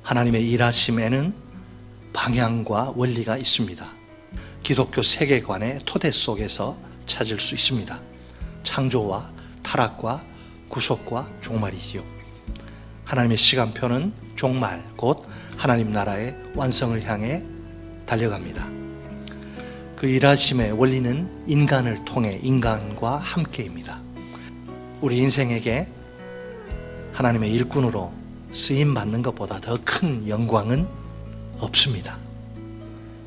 하나님의 일하심에는 방향과 원리가 있습니다. 기독교 세계관의 토대 속에서 찾을 수 있습니다. 창조와 타락과 구속과 종말이지요. 하나님의 시간표는 종말, 곧 하나님 나라의 완성을 향해 달려갑니다. 그 일하심의 원리는 인간을 통해 인간과 함께입니다. 우리 인생에게 하나님의 일꾼으로 쓰임받는 것보다 더 큰 영광은 없습니다.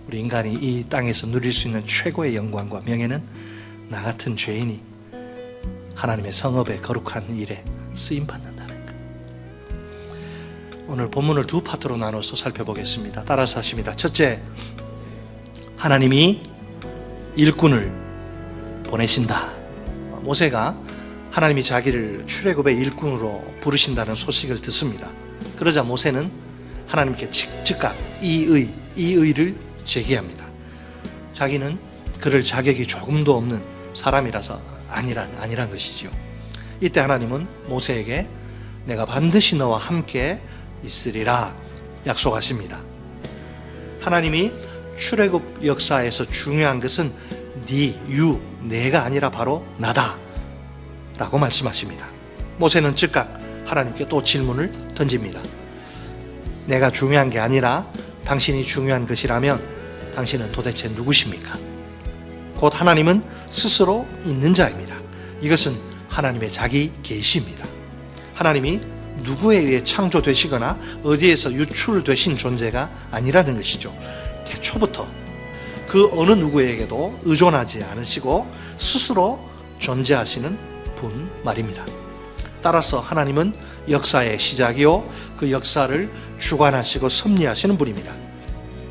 우리 인간이 이 땅에서 누릴 수 있는 최고의 영광과 명예는 나 같은 죄인이 하나님의 성업의 거룩한 일에 쓰임받는다는 것. 오늘 본문을 두 파트로 나눠서 살펴보겠습니다. 따라서 하십니다. 첫째, 하나님이 일꾼을 보내신다. 모세가 하나님이 자기를 출애굽의 일꾼으로 부르신다는 소식을 듣습니다. 그러자 모세는 하나님께 즉각 이 의를 제기합니다. 자기는 그럴 자격이 조금도 없는 사람이라서 아니란 것이지요. 이때 하나님은 모세에게 내가 반드시 너와 함께 있으리라 약속하십니다. 하나님이 출애굽 역사에서 중요한 것은 내가 아니라 바로 나다 라고 말씀하십니다. 모세는 즉각 하나님께 또 질문을 던집니다. 내가 중요한 게 아니라 당신이 중요한 것이라면 당신은 도대체 누구십니까? 곧 하나님은 스스로 있는 자입니다. 이것은 하나님의 자기 계시입니다. 하나님이 누구에 의해 창조되시거나 어디에서 유출되신 존재가 아니라는 것이죠. 태초부터 그 어느 누구에게도 의존하지 않으시고 스스로 존재하시는 분 말입니다. 따라서 하나님은 역사의 시작이요 그 역사를 주관하시고 섭리하시는 분입니다.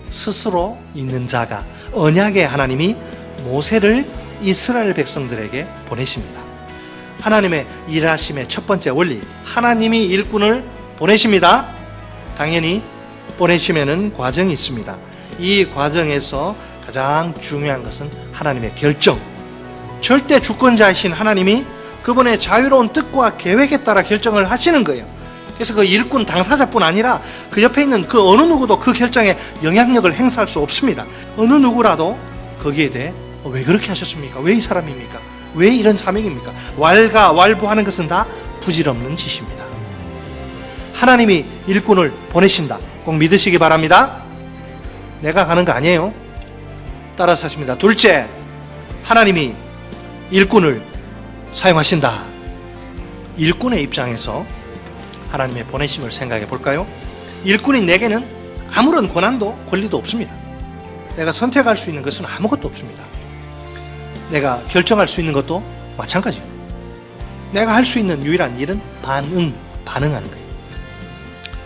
스스로 있는 자가 언약의 하나님이 모세를 이스라엘 백성들에게 보내십니다. 하나님의 일하심의 첫 번째 원리, 하나님이 일꾼을 보내십니다. 당연히 보내시면은 과정이 있습니다. 이 과정에서 가장 중요한 것은 하나님의 결정. 절대 주권자이신 하나님이 그분의 자유로운 뜻과 계획에 따라 결정을 하시는 거예요. 그래서 그 일꾼 당사자뿐 아니라 그 옆에 있는 그 어느 누구도 그 결정에 영향력을 행사할 수 없습니다. 어느 누구라도 거기에 대해 왜 그렇게 하셨습니까? 왜 이 사람입니까? 왜 이런 사명입니까? 왈가왈부하는 것은 다 부질없는 짓입니다. 하나님이 일꾼을 보내신다. 꼭 믿으시기 바랍니다. 내가 가는 거 아니에요. 따라서 하십니다. 둘째, 하나님이 일꾼을 사용하신다. 일꾼의 입장에서 하나님의 보내심을 생각해 볼까요? 일꾼인 내게는 아무런 권한도 권리도 없습니다. 내가 선택할 수 있는 것은 아무것도 없습니다. 내가 결정할 수 있는 것도 마찬가지예요. 내가 할 수 있는 유일한 일은 반응하는 거예요.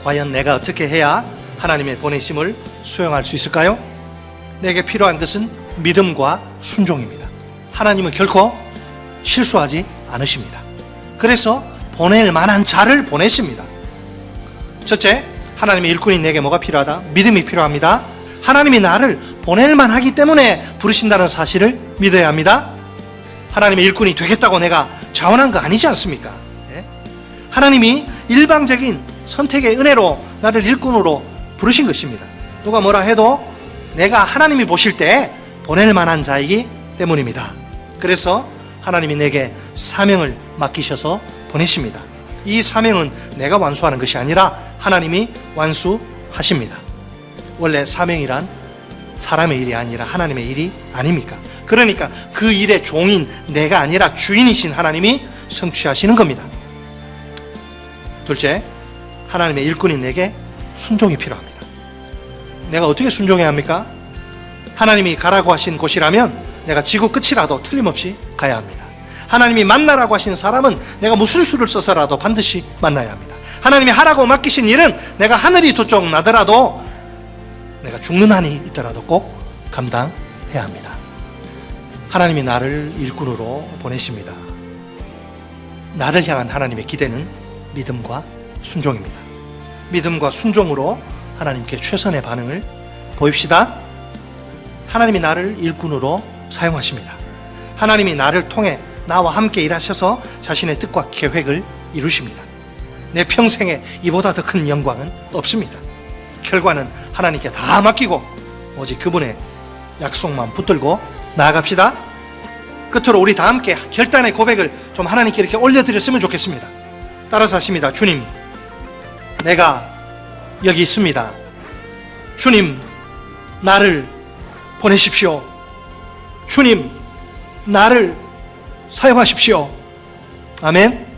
과연 내가 어떻게 해야 하나님의 보내심을 수용할 수 있을까요? 내게 필요한 것은 믿음과 순종입니다. 하나님은 결코 실수하지 않으십니다. 그래서 보낼 만한 자를 보내십니다. 첫째, 하나님의 일꾼인 내게 뭐가 필요하다? 믿음이 필요합니다. 하나님이 나를 보낼 만하기 때문에 부르신다는 사실을 믿어야 합니다. 하나님의 일꾼이 되겠다고 내가 자원한 거 아니지 않습니까? 하나님이 일방적인 선택의 은혜로 나를 일꾼으로 부르신 것입니다. 누가 뭐라 해도 내가 하나님이 보실 때 보낼 만한 자이기 때문입니다. 그래서 하나님이 내게 사명을 맡기셔서 보내십니다. 이 사명은 내가 완수하는 것이 아니라 하나님이 완수하십니다. 원래 사명이란 사람의 일이 아니라 하나님의 일이 아닙니까? 그러니까 그 일의 종인 내가 아니라 주인이신 하나님이 성취하시는 겁니다. 둘째, 하나님의 일꾼인 내게 순종이 필요합니다. 내가 어떻게 순종해야 합니까? 하나님이 가라고 하신 곳이라면 내가 지구 끝이라도 틀림없이 가야 합니다. 하나님이 만나라고 하신 사람은 내가 무슨 수를 써서라도 반드시 만나야 합니다. 하나님이 하라고 맡기신 일은 내가 하늘이 두 쪽 나더라도 내가 죽는 한이 있더라도 꼭 감당해야 합니다. 하나님이 나를 일꾼으로 보내십니다. 나를 향한 하나님의 기대는 믿음과 순종입니다. 믿음과 순종으로 하나님께 최선의 반응을 보입시다. 하나님이 나를 일꾼으로 사용하십니다. 하나님이 나를 통해 나와 함께 일하셔서 자신의 뜻과 계획을 이루십니다. 내 평생에 이보다 더 큰 영광은 없습니다. 결과는 하나님께 다 맡기고 오직 그분의 약속만 붙들고 나아갑시다. 끝으로 우리 다 함께 결단의 고백을 좀 하나님께 이렇게 올려드렸으면 좋겠습니다. 따라서 하십니다. 주님, 내가 여기 있습니다. 주님, 나를 보내십시오. 주님, 나를 사용하십시오. 아멘.